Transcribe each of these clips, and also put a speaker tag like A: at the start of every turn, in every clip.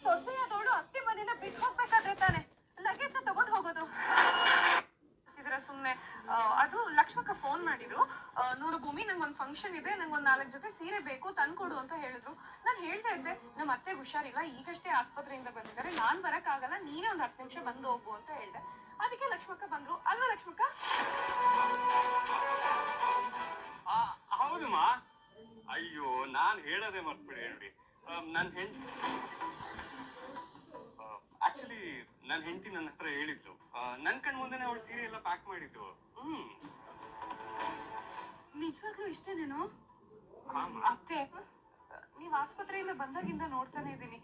A: ಸೊಸೆಯಾದವಳು ಅತ್ತೆ ಮನೇನ ಬಿಟ್ಟು ಹೋಗ್ಬೇಕಾದ್ರೆ ತಾನೆ ಲಗೇಜ್ ತಗೊಂಡು ಹೋಗೋದು. ಸುಮ್ನೆ ಅದು ಲಕ್ಷ್ಮಕ್ಕ ಫೋನ್ ಮಾಡಿದ್ರು. ನೋಡು ಭೂಮಿ, ನಂಗೊಂದು ಫಂಕ್ಷನ್ ಇದೆ, ನಂಗೊಂದ್ 4 ಜೊತೆ ಸೀರೆ ಬೇಕು, ತಂದ್ಕೊಡು ಅಂತ ಹೇಳಿದ್ರು. ನಾನು ಹೇಳ್ತಾ ಇದ್ದೆ ನಮ್ಮ ಅತ್ತೆ ಹುಷಾರಿಲ್ಲ, ಈಗಷ್ಟೇ ಆಸ್ಪತ್ರೆಯಿಂದ ಬಂದಿದ್ದಾರೆ, ನಾನ್ ಬರಕ್ ಆಗಲ್ಲ, ನೀನೇ ಒಂದ್ 10 ನಿಮಿಷ ಬಂದು ಹೋಗು ಅಂತ ಹೇಳ್ದೆ. ಅದಕ್ಕೆ ಲಕ್ಷ್ಮಕ್ಕ ಬಂದ್ರು ಅಲ್ವಾ ಲಕ್ಷ್ಮಕ್ಕ?
B: ಹೌದಮ್ಮ. ಅಯ್ಯೋ, ನಾನ್ ಹೇಳೋದೇ ಮರ್ತ್ಬಿಡಿ. ಹೇಳ್ಬಿಡಿ, ಆಕ್ಚುಲಿ ನನ್ ಹೆಂಡತಿ ನನ್ನ ಹತ್ರ ಹೇಳಿದ್ಲು, ನನ್ ಕಣ್ ಮುಂದೆನೆ ಅವಳು ಸೀರೆ ಎಲ್ಲ ಪ್ಯಾಕ್ ಮಾಡಿದ್ದು.
A: ನಿಜವಾಗ್ಲೂ ಇಷ್ಟೇನೇನೋ? ಅತ್ತೆ, ನೀವ್ ಆಸ್ಪತ್ರೆಯಿಂದ ಬಂದಾಗಿಂದ ನೋಡ್ತಾನೆ ಇದ್ದೀನಿ,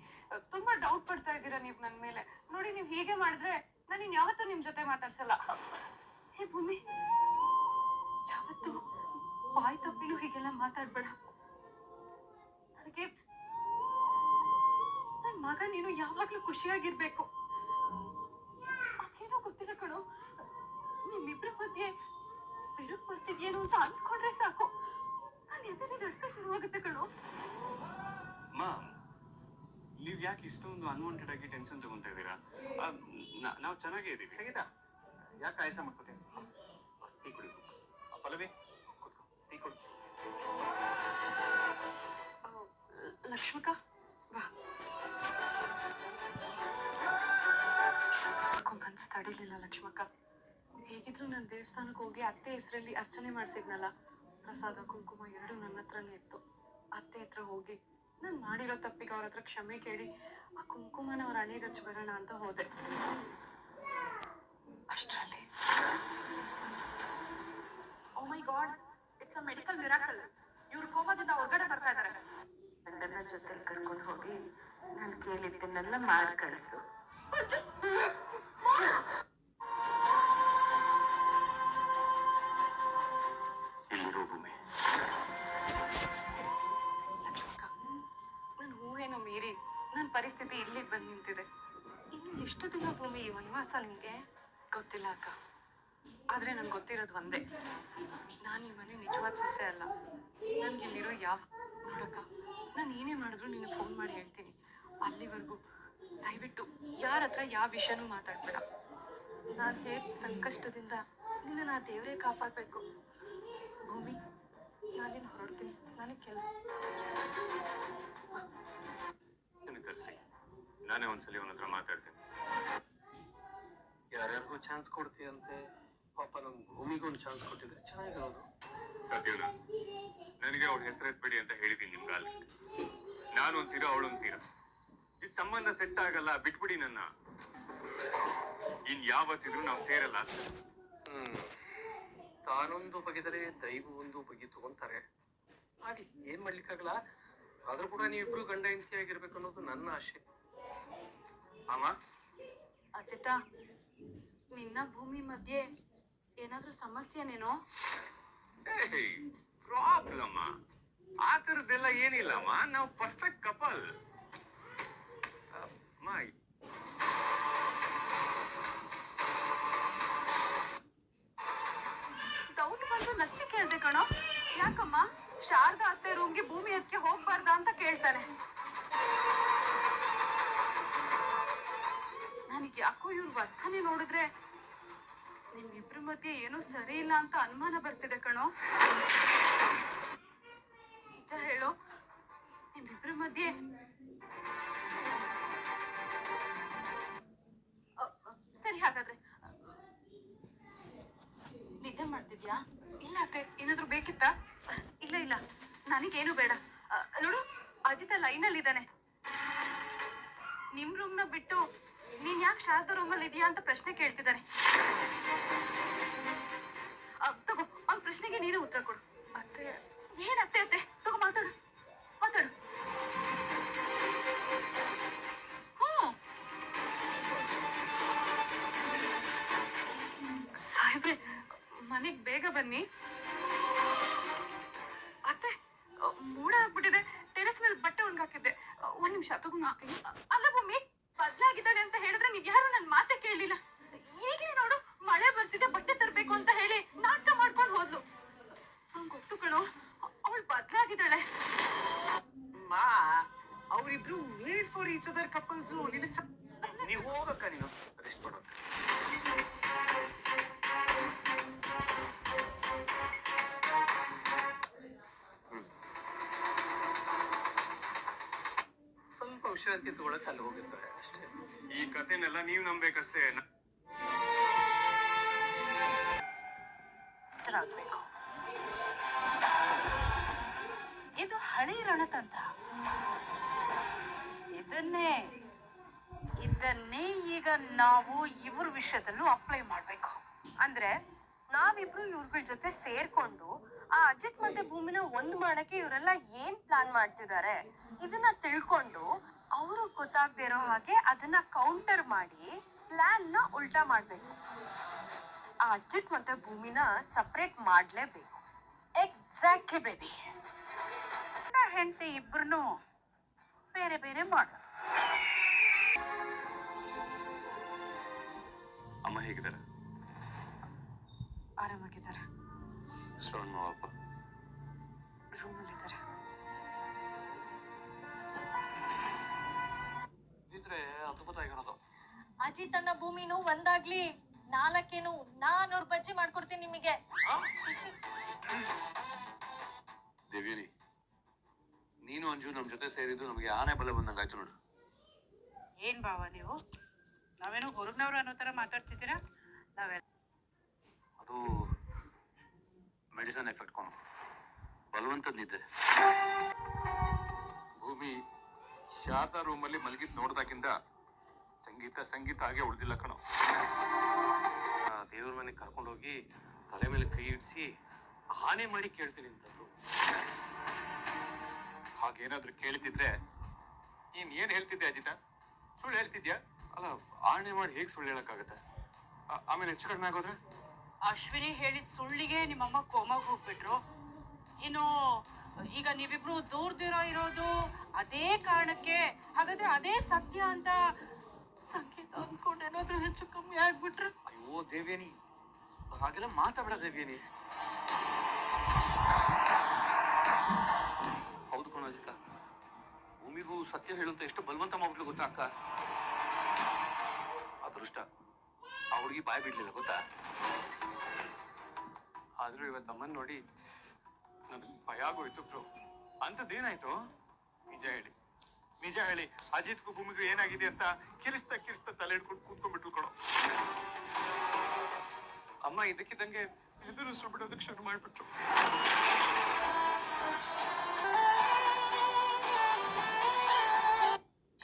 A: ತುಂಬಾ ಡೌಟ್ ಪಡ್ತಾ ಇದ್ದೀರಾ ನೀವ್ ನನ್ ಮೇಲೆ. ನೋಡಿ, ನೀವ್ ಹೀಗೆ ಮಾಡಿದ್ರೆ ನಾನು ಇನ್ಯಾವತ್ತೂ ನಿಮ್ ಜೊತೆ ಮಾತಾಡ್ಸಲ್ಲ. ಹೇ ಭೂಮಿ, ಯಾವತ್ತು ಬಾಯ್ ತಪ್ಪಿಗೂ ಹೀಗೆಲ್ಲ ಮಾತಾಡ್ಬೇಡ. ನನಗೆ ನನ್ ಮಗ ನೀನು ಯಾವಾಗ್ಲೂ ಖುಷಿಯಾಗಿರ್ಬೇಕು. ಅದೇನೋ ಗೊತ್ತಿಲ್ಲ ಕಣೋ, ನಿಮ್ಮಿಬ್ರ ಮಧ್ಯೆ ಬಿರುಕು ಬರ್ತಿದ್ಯೇನು ಅಂತ ಅಂದ್ಕೊಂಡ್ರೆ ಸಾಕು, ನಾನು ಎದೆಲಿ ನಡ್ಕ ಶುರುವಾಗುತ್ತೆ ಕಣೋ.
B: ನೀವ್ ಯಾಕೆ ಇಷ್ಟೊಂದು ಅನ್ವಾಂಟೆಡ್ ಆಗಿ ಟೆನ್ಷನ್ ತಗೊಂತ ಇದ್ದೀರಾ? ನಾವು ಚೆನ್ನಾಗೇ ಇದೀವಿ. ಸಂಗೀತ, ಯಾಕೆ ಆಯಾಸ ಮಾಡ್ಕೋತೀನಿ? ಟೀ ಕುಡಿ. ಪಲ್ಲವಿ, ಟೀ ಕುಡಿ.
A: ಲಕ್ಷ್ಮಕ್ಕ, ಬಾ. ಮನ್ಸು ತಡಿಲಿಲ್ಲ ಲಕ್ಷ್ಮಕ್ಕ. ಹೇಗಿದ್ರು ನಾನು ದೇವಸ್ಥಾನಕ್ಕೆ ಹೋಗಿ ಅತ್ತೆ ಹೆಸರಲ್ಲಿ ಅರ್ಚನೆ ಮಾಡ್ಸಿದ್ನಲ್ಲ, ಪ್ರಸಾದ ಕುಂಕುಮ 2 ನನ್ನ ಹತ್ರನೇ ಇತ್ತು. ಅತ್ತೆ ಹತ್ರ ಹೋಗಿ ನಾನು ಮಾಡಿರೋ ತಪ್ಪಿಗೆ ಅವ್ರ ಹತ್ರ ಕ್ಷಮೆ ಕೇಳಿ ಆ ಕುಂಕುಮನ ಅವ್ರ ಹಣೆಗೆ ಹಚ್ಚಿ ಬರೋಣ ಅಂತ ಹೋದೆ. ಅಷ್ಟರಲ್ಲಿ oh my God, it's a medical miracle. ಇವ್ರು ಕೋಮದಿಂದ ಹೊರಗಡೆ ಬರ್ತಾ ಇದ್ದಾರೆ. ಗಂಡನ ಜೊತೆ ಕರ್ಕೊಂಡು ಹೋಗಿ ನಾನು ಕೇಳಿದ್ದನ್ನೆಲ್ಲ ಮಾಡಿ ಕಳಿಸು. ಲಕ್ಷ್ಮಕ್ಕ, ನನ್ನ ಊಹೆನೋ ಮೀರಿ ನನ್ನ ಪರಿಸ್ಥಿತಿ ಇಲ್ಲಿಗೆ ಬಂದು ನಿಂತಿದೆ. ಇನ್ನು ಎಷ್ಟು ದಿನ ಭೂಮಿ ಈ ವನವಾಸ ನಿಂಗೆ? ಗೊತ್ತಿಲ್ಲ ಅಕ್ಕ, ಆದ್ರೆ ನನ್ಗೆ ಗೊತ್ತಿರೋದು ಒಂದೇ, ನಾನು ಈ ಮನೆ ನಿಜವಾದ ಸೊಸೆ ಅಲ್ಲ. ನನ್ಗಿಲ್ಲಿರೋ ನೋಡಕ್ಕ, ನಾನು ಏನೇ ಮಾಡಿದ್ರು ನೀನು ಫೋನ್ ಮಾಡಿ ಹೇಳ್ತೀನಿ. ಅಲ್ಲಿವರೆಗೂ ದಯವಿಟ್ಟು ಯಾರ ಹತ್ರ ಯಾವ ವಿಷಯನೂ ಮಾತಾಡ್ಬೇಡ. ನಾನು ಹೇಗೆ ಸಂಕಷ್ಟದಿಂದ ನಿನ್ನ ನಾ ದೇವರೇ ಕಾಪಾಡಬೇಕು. ಭೂಮಿ, ನಾನೇನು ಹೊರಡ್ತೀನಿ, ನನಗೆ ಕೆಲಸ.
B: ಕರ್ಸಿ, ನಾನೇ ಒಂದ್ಸಲಿ ಅವನ ಹತ್ರ ಮಾತಾಡ್ತೀನಿ.
C: ಯಾರ್ಯಾರಿಗೂ ಚಾನ್ಸ್ ಕೊಡ್ತೀಯಂತೆ, ಪಾಪ ನಮ್ ಭೂಮಿಗೂ ಒಂದು ಚಾನ್ಸ್ ಕೊಟ್ಟಿದ್ರೆ ಚೆನ್ನಾಗಿರೋದು.
B: ಸದ್ಯನ ನನಗೆ ಅವಳ ಹೆಸರೆತ್ಬೇಡಿ ಅಂತ ಹೇಳಿದೀನಿ ನಿಮ್ಗೆ. ಅಲ್ಲಿ ನಾನು ಒಂತೀರ, ಅವಳೊಂತೀರ. ಈ ಸಂಬಂಧ ಸೆಟ್ ಆಗಲ್ಲ, ಬಿಟ್ಬಿಡಿ ನನ್ನ. ಇನ್ ಯಾವತ್ತಿದ್ರು ನಾವು ಸೇರಲ್ಲ.
C: ತಾನೊಂದು ಬಗೆದರೆ ದೈವ ಒಂದು ಬಗೆತು ಅಂತಾರೆ. ಹಾಗೆ ಏನ್ ಮಾಡ್ಲಿಕ್ಕಾಗಲ್ಲ. ಆದ್ರೂ ಕೂಡ ನೀವಿಬ್ರು ಗಂಡ ಹೆಂಡತಿ ಆಗಿರ್ಬೇಕು ಅನ್ನೋದು ನನ್ನ ಆಶೆ.
B: ಅಮ್ಮ,
A: ಅಚಿತ, ನಿನ್ನ ಭೂಮಿ ಮಧ್ಯೆ ಏನಾದ್ರೂ ಸಮಸ್ಯೆನೇನೋ?
B: ಪ್ರಾಬ್ಲಮ್ ಆ ತರದ್ದೆಲ್ಲ ಏನಿಲ್ಲಮ್ಮ, ನಾವು ಪರ್ಫೆಕ್ಟ್ ಕಪಲ್.
A: ಡೌಟ್ ಬಂದು ನಚ್ಚಿ ಕೇಳ್ದೆ ಕಣೋ. ಯಾಕಮ್ಮ ಶಾರದಾ ಅತ್ತೆ ರೂಮ್ಗೆ ಭೂಮಿ ಅದಕ್ಕೆ ಹೋಗ್ಬಾರ್ದ ಅಂತ ಕೇಳ್ತಾನೆ. ನನಗೆ ಯಾಕೋ ಇವ್ರ ವರ್ತನೆ ನೋಡಿದ್ರೆ ನಿಮ್ಮಿಬ್ರ ಮಧ್ಯೆ ಏನೂ ಸರಿ ಇಲ್ಲ ಅಂತ ಅನುಮಾನ ಬರ್ತಿದೆ ಕಣೋ. ನಿಜ ಹೇಳೋ, ನಿಮ್ಮಿಬ್ರ ಮಧ್ಯೆ ಸರಿ. ಹಾಗಾದ್ರೆ ನಿಜ ಮಾಡ್ತಿದ್ಯಾ? ಇಲ್ಲ ಅತ್ತೆ, ಏನಾದ್ರು ಬೇಕಿತ್ತಾ? ಇಲ್ಲ ಇಲ್ಲ, ನನಗೇನು ಬೇಡ. ನೋಡು, ಅಜಿತ ಲೈನಲ್ಲಿ ಇದ್ದಾನೆ. ನಿಮ್ ರೂಮ್ನ ಬಿಟ್ಟು ನೀನ್ ಯಾಕೆ ಶಾರದಾ ರೂಮಲ್ಲಿ ಇದೆಯಾ ಅಂತ ಪ್ರಶ್ನೆ ಕೇಳ್ತಿದ್ದಾನೆ. ತಗೋ, ಅವ್ನ ಪ್ರಶ್ನೆಗೆ ನೀನೇ ಉತ್ತರ ಕೊಡು. ಅತ್ತೆ, ಏನ್ ಅತ್ತೆ ಅತ್ತೆ, ತಗೋ ಮಾತಾಡು ಮಾತಾಡು. ಸಾಹೇಬ್ರೆ, ಮನೆಗ್ ಬೇಗ ಬನ್ನಿ. ಅತ್ತೆ, ಮೂಡ ಆಗ್ಬಿಟ್ಟಿದೆ, ಟೆರೆಸ್ ಮೇಲೆ ಬಟ್ಟೆ ಒಣಗಾಕಿದ್ದೆ. 1 ನಿಮಿಷ ತಗೋ ಮಾಡ್ತೀನಿ. ಅಲ್ಲ ಭೂಮಿ, ಬದ್ಲಾಗಿದ್ದಾಳೆ ಅಂತ ಹೇಳಿದ್ರೆ ನೀವ್ ಯಾರು ನನ್ ಮಾತೆ ಕೇಳಲಿಲ್ಲ. ಹೀಗೆ ನೋಡು, ಮಳೆ ಬರ್ತಿದೆ, ಬಟ್ಟೆ ತರ್ಬೇಕು ಅಂತ ಹೇಳಿ ನಾಟಕ ಮಾಡ್ಕೊಂಡು ಹೋದ್ಲು. ನಂಗೆ ಗೊತ್ತು ಕಣೋ, ಅವಳು ಬದ್ಲಾಗಿದ್ದಾಳೆ.
C: ಮಾ, ಅವ್ರು ಅವರಿಬ್ರು made for each other couples. ನೀವು ಹೋಗಕ್ಕ, ನೀನು ರೆಸ್ಟ್ ಮಾಡೋದು. ಸ್ವಲ್ಪ ವಿಶ್ರಾಂತಿ ತಗೊಳಕ್ ಅಲ್ಲಿ ಹೋಗಿರ್ತಾರೆ ಅಷ್ಟೇ.
B: ಈ ಕಥೆನೆಲ್ಲ ನೀವ್ ನಂಬೇಕಷ್ಟೇ.
A: ಆಗ್ಬೇಕು. ಇದು ಹಳೆ ರಣತಂತ್ರ. ಇದನ್ನೇ ಈಗ ನಾವು ಇವ್ರ ವಿಷಯದಲ್ಲೂ ಅಪ್ಲೈ ಮಾಡ್ಬೇಕು.
D: ಅಂದ್ರೆ ನಾವಿಬ್ರು ಇವ್ರಗಳ ಜೊತೆ ಸೇರ್ಕೊಂಡು ಆ ಅಜಿತ್ ಮತ್ತೆ ಭೂಮಿನ ಒಂದ್ ಮಾಡಕ್ಕೆ ಇವರೆಲ್ಲ ಏನ್ ಪ್ಲಾನ್ ಮಾಡ್ತಿದ್ದಾರೆ ಇದನ್ನ ತಿಳ್ಕೊಂಡು ಅವರು ಗೊತ್ತಾಗ್ದೇ ಇರೋ ಹಾಗೆ ಅದನ್ನ ಕೌಂಟರ್ ಮಾಡಿ ಪ್ಲಾನ್ ನ ಉಲ್ಟಾ ಮಾಡ್ಬೇಕು. ಆ ಅಜಿತ್ ಮತ್ತೆ ಭೂಮಿನ ಸಪರೇಟ್ ಮಾಡ್ಲೇಬೇಕು.
A: Exactly baby. ಹೆಂಡತಿ ಇಬ್ರು ಬೇರೆ ಬೇರೆ ಮಾಡು.
B: ಅಮ್ಮ ಹೇಗಿದ್ದಾರೆ?
A: ಆರಾಮಾಗಿದ್ದಾರೆ.
B: ಶ್ರವಣ್ ಅಪ್ಪ
A: ರೂಮಲ್ಲಿದ್ದಾರೆ.
C: ಇದ್ರೆ ಅದ್ಭುತ ಆಗಿರೋದು.
D: ಅಜಿತ್ ಅಣ್ಣ ಭೂಮಿನೂ ಒಂದಾಗ್ಲಿ. 400 ಬಜ್ಜಿ ಮಾಡ್ಕೊಡ್ತೀನಿ ನಿಮಗೆ.
E: ದೇವ್ಯನಿ, ನೀನು ಅಂಜು ನಮ್ ಜೊತೆ ಸೇರಿದ್ದು ನಮಗೆ ಆನೆ ಬಲ ಬಂದಂಗಾಯ್ತು ನೋಡು.
A: ಏನ್ ಭಾವ ನೀವು? ನಾವೇನೋ ಹೊರಗ್ನವ್ರು ಅನ್ನೋ ತರ ಮಾತಾಡ್ತಿದ್ದೀರಾ?
E: ಅದು ಮೆಡಿಸನ್ ಎಫೆಕ್ಟ್ ಕೊಂಡು ಬಲವಂತದ ನಿದ್ದೆ.
B: ಭೂಮಿ ಶಾರದಾ ರೂಮಲ್ಲಿ ಮಲಗಿದ್ ನೋಡ್ದಾಗಿಂದ ಸಂಗೀತ ಹಾಗೆ ಉಳ್ದಿಲ್ಲ ಕಣೋ.
C: ದೇವ್ರ ಮನೆಗೆ ಕರ್ಕೊಂಡೋಗಿ ತಲೆ ಮೇಲೆ ಕೈ ಇಡ್ಸಿ ಆನೆ ಮಾಡಿ ಕೇಳ್ತೀನಿ ಅಂತಂದ್ರು.
B: ಹಾಗೇನಾದ್ರೂ ಕೇಳ್ತಿದ್ರೆ ಏನ್ ಹೇಳ್ತಿದ್ದೆ ಅಜಿತ? ಸುಳ್ಳು ಹೇಳ್ತಿದ್ಯಾ? ಅಲ್ಲ, ಆಣೆ ಮಾಡಿ ಹೇಗ್ ಸುಳ್ಳು ಹೇಳಕ್ಕಾಗತ್ತೆ? ಆಮೇಲೆ ಹೆಚ್ಚು ಕಡಿಮೆ ಆಗೋದ್ರೆ?
A: ಅಶ್ವಿನಿ ಹೇಳಿದ ಸುಳ್ಳಿಗೆ ನಿಮ್ಮಮ್ಮ ಕೋಮಾಗ ಹೋಗ್ಬಿಟ್ರು. ಇನ್ನು ಈಗ ನೀವಿಬ್ರು ದೂರ ಇರೋದು ಅದೇ ಕಾರಣಕ್ಕೆ. ಹಾಗಾದ್ರೆ ಅದೇ ಸತ್ಯ ಅಂತ ಸಂಗೀತ ಅಂದ್ಕೊಂಡು ಏನಾದ್ರೂ ಹೆಚ್ಚು ಕಮ್ಮಿ ಆಗ್ಬಿಟ್ರೆ?
E: ಅಯ್ಯೋ ದೇವ್ಯನಿ, ಹಾಗೆಲ್ಲ ಮಾತಾಡ ದೇವ್ಯನಿ. ಹೌದು ಕಣ ಅಜಿತ, ಭೂಮಿಗೂ ಸತ್ಯ ಹೇಳುವಂತ ಎಷ್ಟು ಬಲವಂತ ಮಾಡ್ಬಿಟ್ಲು ಗೊತ್ತಾ ಅಕ್ಕ? ಅದೃಷ್ಟ ಆ ಹುಡುಗಿ ಬಾಯ್ ಬಿಡ್ಲಿಲ್ಲ ಗೊತ್ತಾ?
B: ಆದ್ರೂ ಇವತ್ತು ಅಮ್ಮನ್ ನೋಡಿ ನನಗೆ ಭಯ ಆಗೋಯ್ತು ಬ್ರೋ. ಅಂತದ್ದೇನಾಯ್ತು? ನಿಜ ಹೇಳಿ ಅಜಿತ್ಗೂ ಭೂಮಿಗೂ ಏನಾಗಿದೆ ಅಂತ ಕಿರಿಸ್ತಾ ತಲೆ ಹಿಡ್ಕೊಂಡು ಕೂತ್ಕೊಂಡ್ಬಿಟ್ರು ಕಣೋ. ಅಮ್ಮ ಇದಕ್ಕಿದ್ದಂಗೆ ಎದುರು ಬಿಡೋದಕ್ಕೆ ಶುರು ಮಾಡ್ಬಿಟ್ರು.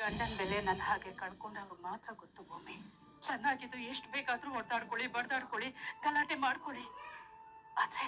B: ಗಂಡನ ಬೆಲೆ ನನ್ನ ಹಾಗೆ ಕಳ್ಕೊಂಡಾಗ ಮಾತ್ರ ಗೊತ್ತು ಭೂಮಿ. ಚೆನ್ನಾಗಿದ್ದು ಎಷ್ಟು ಬೇಕಾದ್ರೂ ಒದ್ದಾಡ್ಕೊಳ್ಳಿ, ಬಡ್ದಾಡ್ಕೊಳ್ಳಿ, ಗಲಾಟೆ ಮಾಡ್ಕೊಳ್ಳಿ. ಆದ್ರೆ